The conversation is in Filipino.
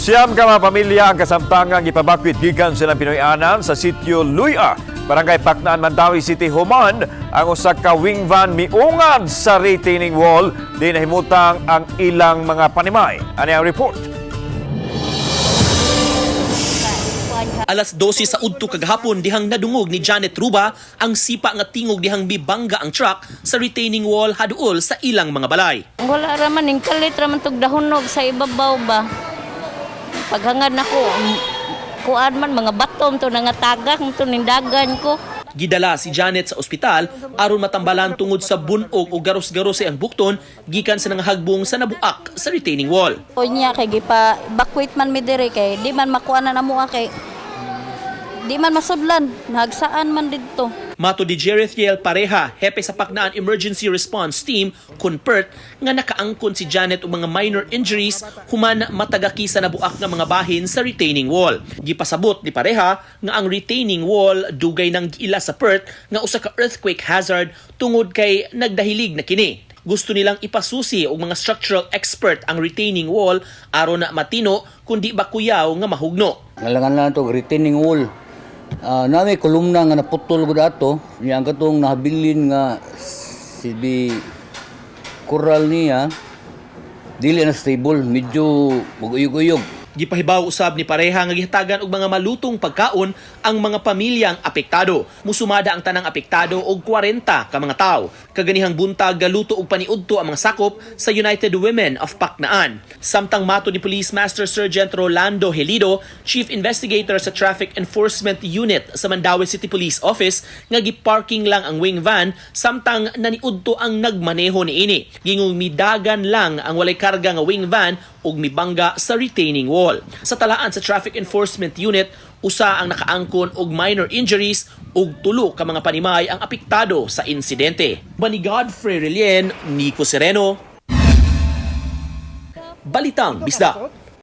Siyam ka mga pamilya ang kasamtangang ipabakwit gikan silang Pinoy-anan sa sitio Luya, Barangay Pacnaan, Mandawi City, Human. Ang usa ka wing van miungad sa retaining wall di nahimutang ang ilang mga panimay. Ani ang report? Alas 12 sa udto kagahapon dihang nadungog ni Janet Ruba ang sipa nga tingog dihang mibangga ang truck sa retaining wall haduol sa ilang mga balay. Wala raman ning kalit raman tog dahonog sa ibabaw ba. Paghangad nako kuan man mga batom to nangatagak to ning dagan ko. Gidala si Janet sa ospital aron matambalan tungod sa bunog o garos-garos ang bukton gikan sa nangahagbong sa nabuak sa retaining wall. O niya kay gipa evacuate man mi dire kay di man makuanan namo kay di man masudlan nagsaan man didto. Mato di Jerrethiel Pareha, hepe sa Pacnaan Emergency Response Team, CONPERT, nga nakaangkon si Janet og mga minor injuries human matagaki sa nabuak nga mga bahin sa retaining wall. Gipasabot ni Pareha nga ang retaining wall dugay nang giila sa PERT nga usa ka earthquake hazard tungod kay nagdahilig na kini. Gusto nilang ipasusi og mga structural expert ang retaining wall aron na matino kundi ba kuyaw nga mahugno. Ngalangan lang ito, retaining wall. Nami kolumna nga naputol ko dato, yang katong nahabilin nga si coral niya, dili na stable, medyo maguyog-uyog. Gipahibaw usab ni Pareha nga gihatagan og mga malutong pagkaon ang mga pamilyang apektado. Musumada ang tanang apektado og 40 ka mga tawo. Kaganihang buntag galuto og paniudto ang mga sakop sa United Women of Pacnaan. Samtang mato ni Police Master Sergeant Rolando Helido, Chief Investigator sa Traffic Enforcement Unit sa Mandawi City Police Office, nga giparking lang ang wing van samtang naniudto ang nagmaneho niini. Gingong midagan lang ang walay karga nga wing van ug mibangga sa retaining wall. Sa talaan sa Traffic Enforcement Unit, usa ang nakaangkon og minor injuries ug tulo ka mga panimay ang apektado sa insidente. Bani Godfrey Relien, Nico Sereno, Balitang Bisda.